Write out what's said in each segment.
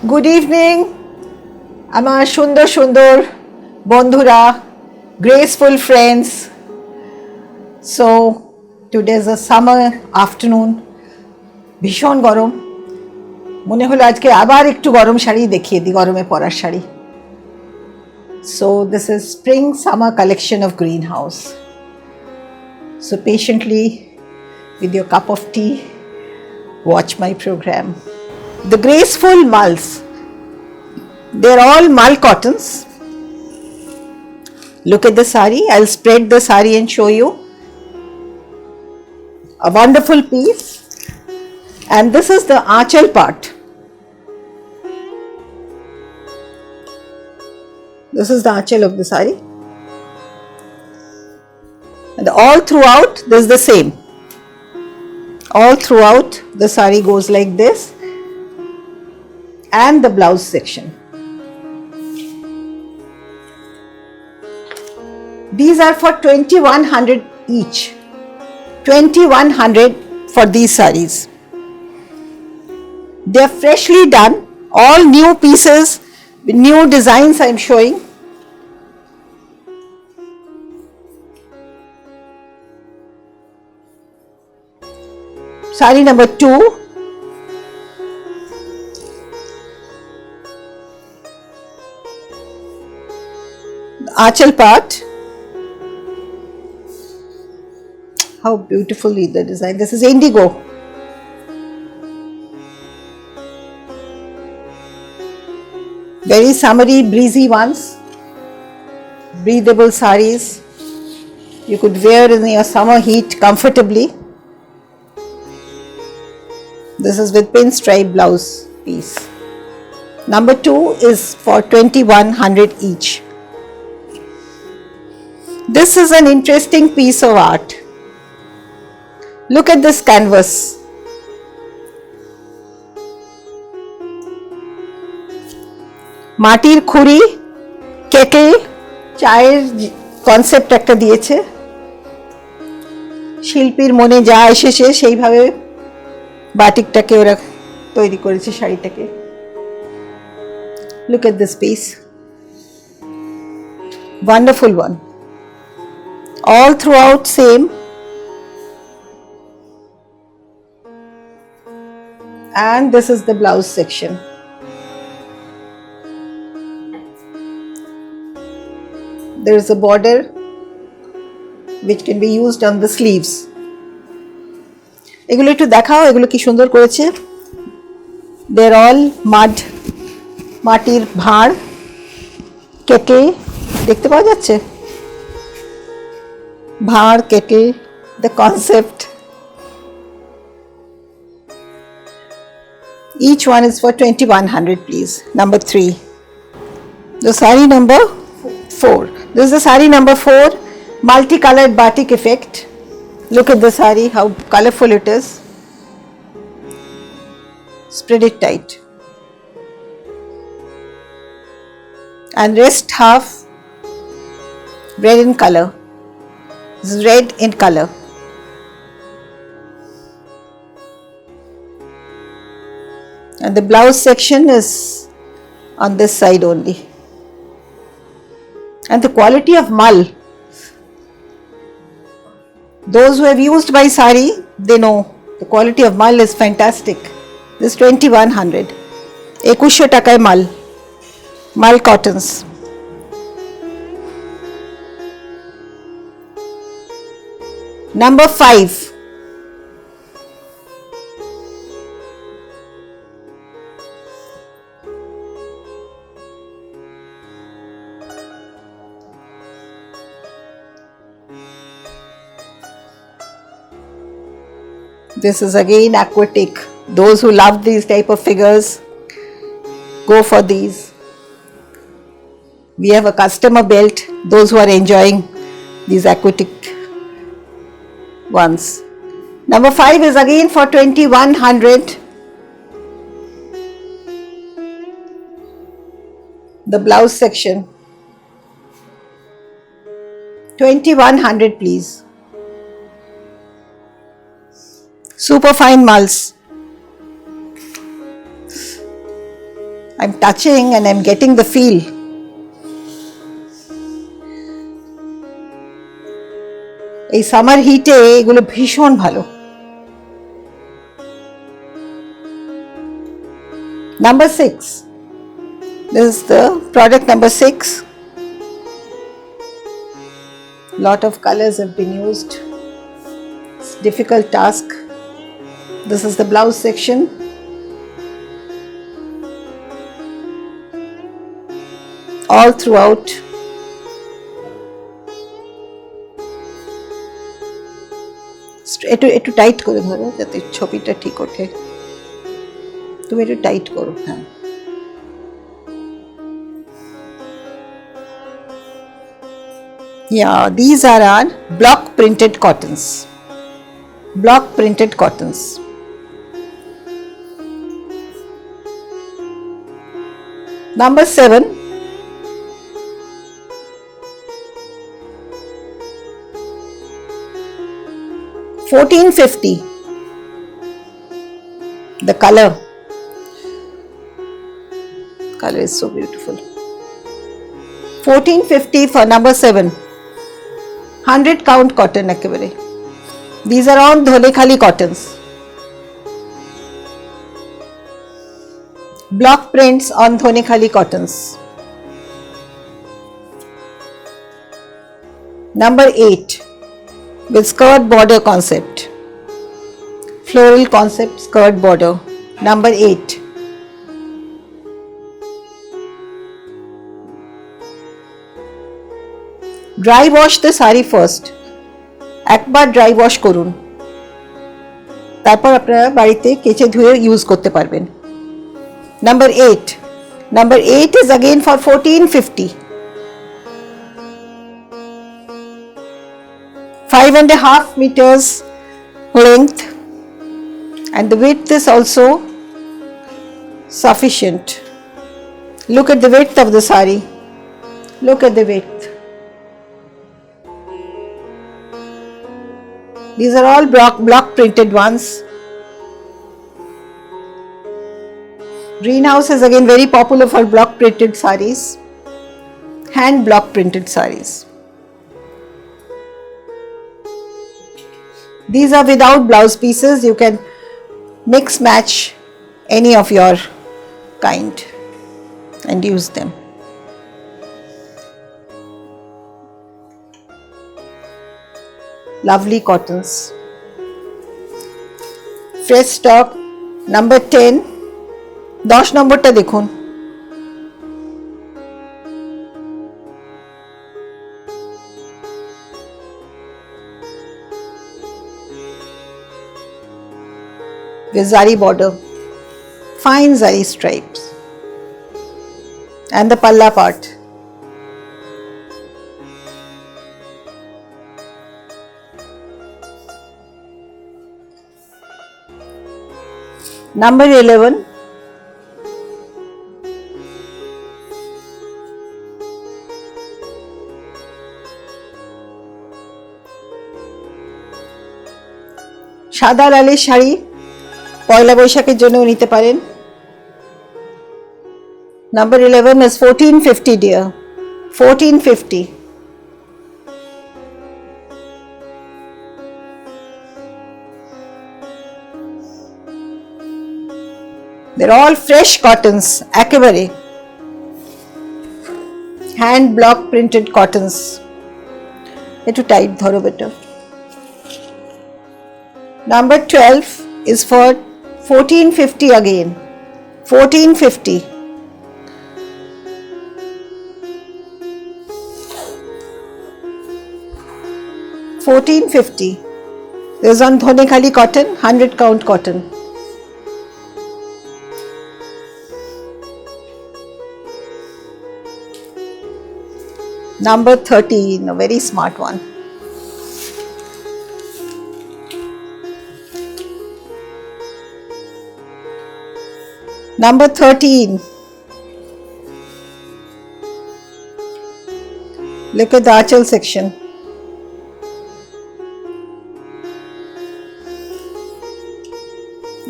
Good evening, আমার সুন্দর সুন্দর বন্ধুরা, graceful friends. So today is a summer afternoon. ভীষণ গরম, মনে হলো আজকে আবার একটু গরম শাড়ি দেখিয়ে দিই, গরমে পরার sari. So this is spring summer collection of Greenhouse. So patiently with your cup of tea, watch my program. The graceful mulls. They're all mull cottons. Look at the sari. I'll spread the sari and show you. A wonderful piece. And this is the aanchal part. This is the aanchal of the sari. And all throughout, this is the same. All throughout, the sari goes like this. And the blouse section. These are for 2100 each. 2100 for these saris. They are freshly done. All new pieces, new designs I am showing. Sari number 2. The aanchal part. How beautifully the design. This is indigo. Very summery, breezy ones. Breathable saris. You could wear in your summer heat comfortably. This is with pinstripe blouse piece. Number 2 is for 2100 each. This is an interesting piece of art. Look at this canvas. মাটির খুরি, Kettle, চায়ের concept একটা দিয়েছে। শিল্পীর মনে যা এসেছে সেইভাবে বাটিকটাকে ওরা তৈরি করেছে, শাড়িটাকে। Look at this piece. Wonderful one. All throughout same. And this is the blouse section. There is a border which can be used on the sleeves. এগুলো একটু দেখাও, এগুলো কি সুন্দর করেছে। They're all mud, মাটির ভাঁড়, কেটে দেখতে পাওয়া যাচ্ছে, ভাঁড়, কেটে, the concept. Each one is for 2100 please. Number 3. The sari number 4. This is the sari number 4, multicolored batik effect. Look at the sari, how colorful it is. Spread it tight. And rest half red in color. This is red in color. And the blouse section is on this side only. And the quality of mull. Those who have used my sari, they know the quality of mull is fantastic. This is 2100. 2100 টাকায় mull. Mull cottons. Number 5. This is again aquatic. Those who love these type of figures, go for these. We have a customer belt. Those who are enjoying these aquatic ones. Number 5 is again for 2100. The blouse section. 2100 please. Super fine mulls. I'm touching and I'm getting the feel. এই summer হিটে এগুলো ভীষণ ভালো। Number 6. This is the product number 6. Lot of colors have been used. It's a difficult task. This is the blouse section. All throughout. একটু tight করে ধরো যাতে ছবিটা ঠিক ওঠে। তুমি একটু টাইট করো। হ্যাঁ, yeah, these are our block printed cottons. Block printed cottons. Number 7. $14.50. The color is so beautiful. $14.50 for number 7. 100 count cotton ekebare. These are all Dhonekhali cottons. Block prints on Dhonekhali cottons. Number 8. With skirt border concept. Floral concept skirt border. Number 8. Dry wash the sari first. একবার dry wash করুন, তারপর আপনারা বাড়িতে কেচে ধুয়ে use করতে পারবেন। Number 8. Number 8 is again for $14.50. 5.5 meters length, and the width is also sufficient. Look at the width of the sari. Look at the width. These are all block printed ones. Greenhouse is again very popular for block printed saris, hand block printed saris. These are without blouse pieces. You can mix match any of your kind and use them. Lovely cottons. Fresh stock. Number 10. 10 নম্বরটা দেখুন। With zari border, fine zari stripes, and the palla part. Number 11. সাদা লালের শাড়ি পয়লা বৈশাখের জন্য নিতে পারেন। Number 11 is $14.50 dear. $14.50. They're all fresh cottons, ekebare. Hand block printed cottons. Ekটু tight ধরো বেটা। Number 12 is for $14.50 again. $14.50. $14.50. This is on Dhonekhali cotton, 100 count cotton. Number 13, a very smart one. Number 13. Look at the achal section.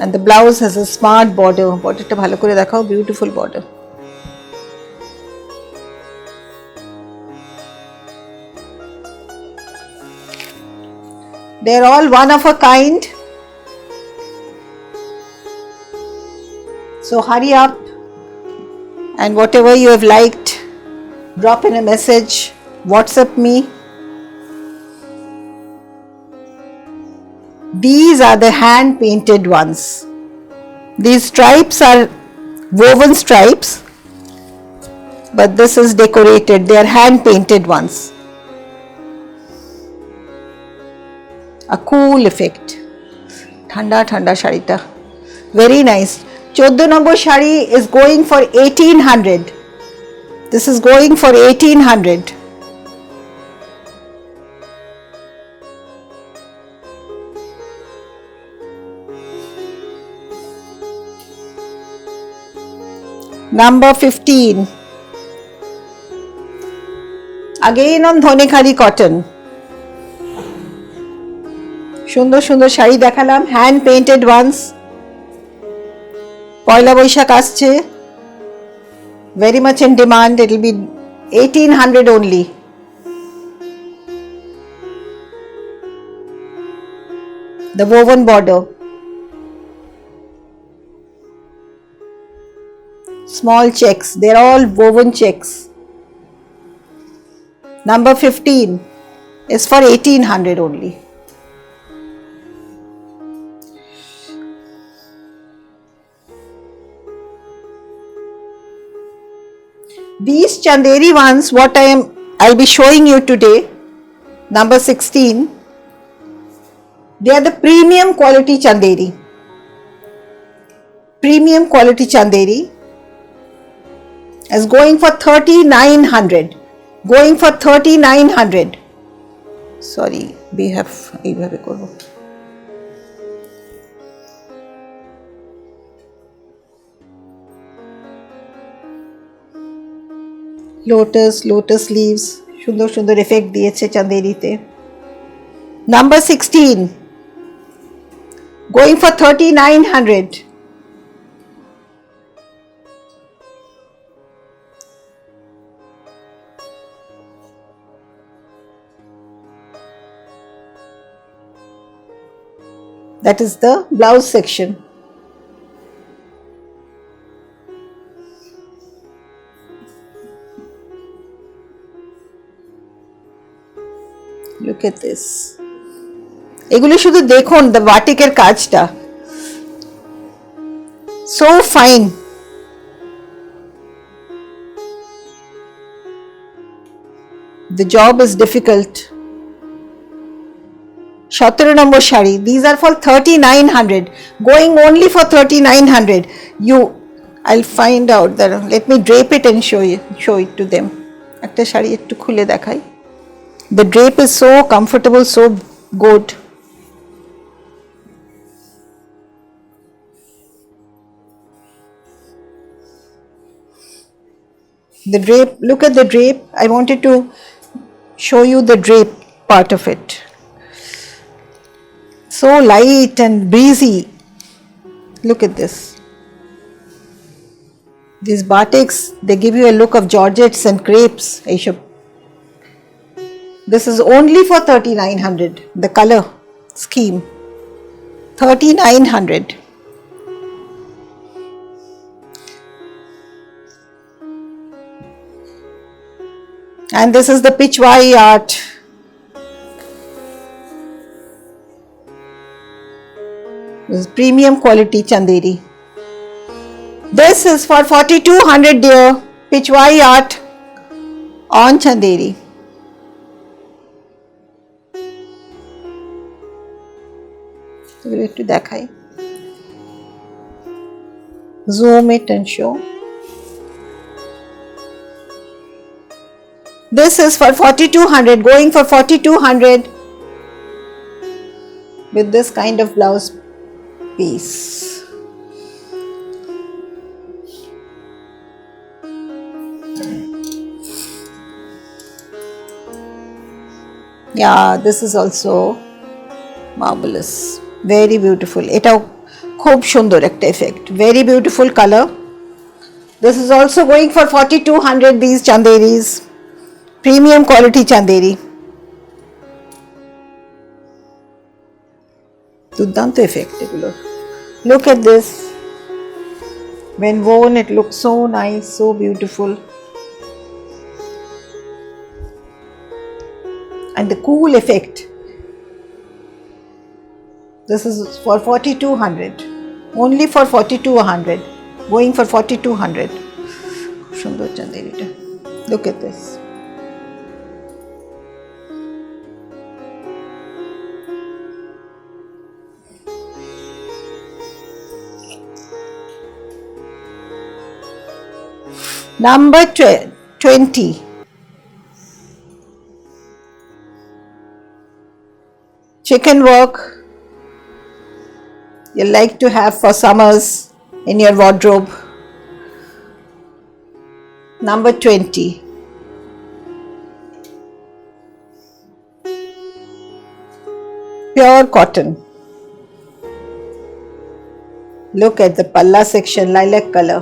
And the blouse has a smart border. Border ta bhalo kore dekhao, beautiful border. They're all one of a kind. So hurry up, and whatever you have liked, drop in a message, WhatsApp me. These are the hand painted ones. These stripes are woven stripes, but this is decorated. They are hand painted ones. A cool effect. Thanda thanda sharita. Very nice. 14 number shari is going for 1800. This is going for 1800. Number 15. Again on Dhonekhali cotton. সুন্দর সুন্দর শাড়ি দেখালাম, hand painted once. পয়লা বৈশাখ আসছে, very much in demand. It will be 1800 only. The woven border. Small checks, they're all woven checks. Number 15 is for 1800 only. These Chanderi ones, what I'll be showing you today, number 16, they are the premium quality Chanderi. Premium quality Chanderi is going for 3900. Going for 3900. Sorry, we have এইভাবে করব। lotus leaves, সুন্দর সুন্দর effect দিয়েছে চাঁদেরিতে। Number 16, going for 3900. That is the blouse section. Look at this. এগুলো শুধু দেখুন, the বাটিকের কাজটা so fine. The job is difficult. 17 number shari. These are for 3900. Going only for 3900. I'll find out that. Let me drape it and show it to them. একটা শাড়ি একটু খুলে দেখাই। The drape is so comfortable, so good. The drape, look at the drape. I wanted to show you the drape part of it. So light and breezy. Look at this. These batiks, they give you a look of georgettes and crepes. This is only for 3900. The color scheme, 3900. And this is the Pichwai art. This is premium quality Chanderi. This is for 4200, dear. Pichwai art on Chanderi. একটু দেখাই, zoom it and show. This is for 4200, going for 4200 with this kind of blouse piece. Yeah, this is also marvelous. Very beautiful. এটাও খুব সুন্দর একটা effect. Very beautiful color. This is also going for 4200, these Chanderis. Premium quality Chanderi. দুর্দান্ত effect এগুলো। Look at this. When worn, it looks so nice, so beautiful. And the cool effect. This is for 4200. Only for 4200. Going for 4200. সুন্দর চাঁদেরিটা। Look at this. Number 20. Chicken work you like to have for summers in your wardrobe. Number 20. Pure cotton. Look at the palla section, lilac color.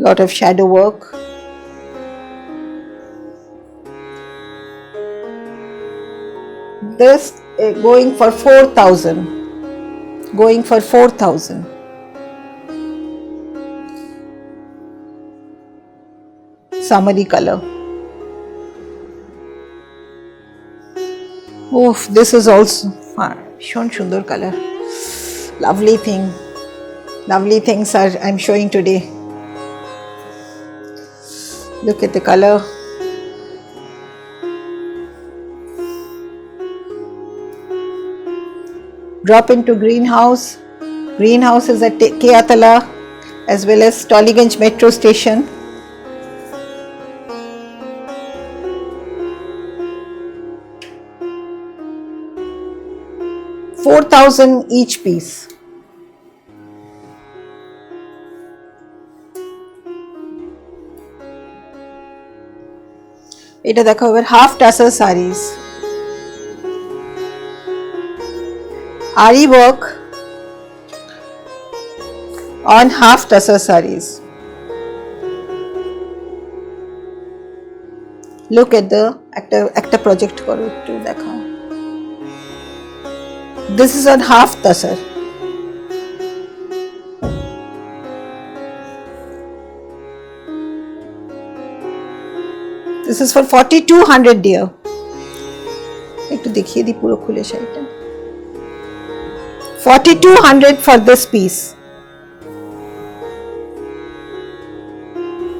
Lot of shadow work. This going for 4,000. Going for 4,000. Summery color. Oof, this is also Shundar color. Lovely thing. Lovely things I'm showing today. Look at the color. Drop into greenhouse. Greenhouse is at Keatala as well as Toliganj metro station. $4,000 each piece. এটা দেখো এবার half tassel sarees. Ari work on half tassel sarees. Look at the একটা project করো একটু দেখাও. This is on half tassel. This is for 4,200 dear. একটু দেখিয়ে দিই পুরো খুলে শাড়িটা। 4,200 for this piece.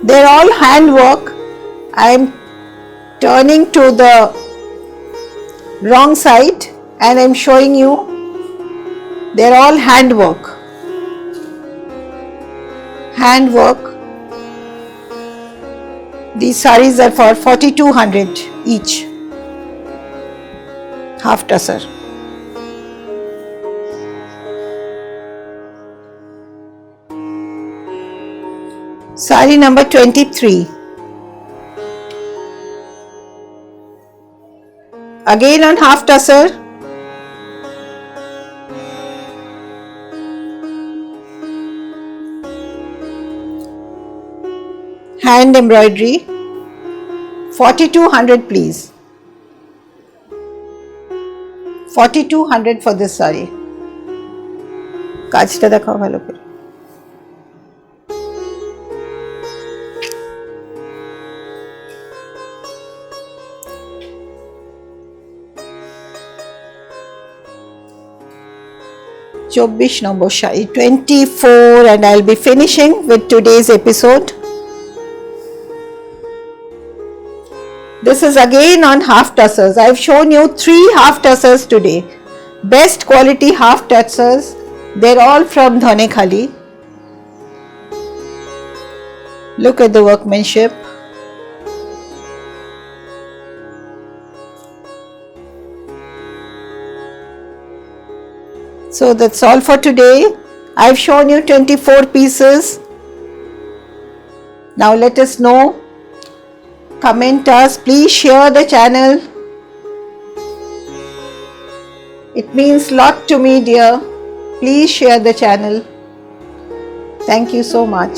They're all handwork. I'm turning to the wrong side and I'm showing you they're all handwork. Handwork. These sarees are for 4,200 each. Half tassel. Saree number 23. Again on half tassel. Hand embroidery. 4,200 please. 4,200 for this saree. কাজটা দেখাও ভালো করে। চব্বিশ নম্বর sari 24 and I'll be finishing with today's episode. This is again on half tassels. I've shown you 3 half tassels today. Best quality half tassels. They're all from Dhanekhali. Look at the workmanship. So that's all for today. I've shown you 24 pieces. Now let us know. Comment us. Please share the channel. It means a lot to me, dear. Please share the channel. Thank you so much.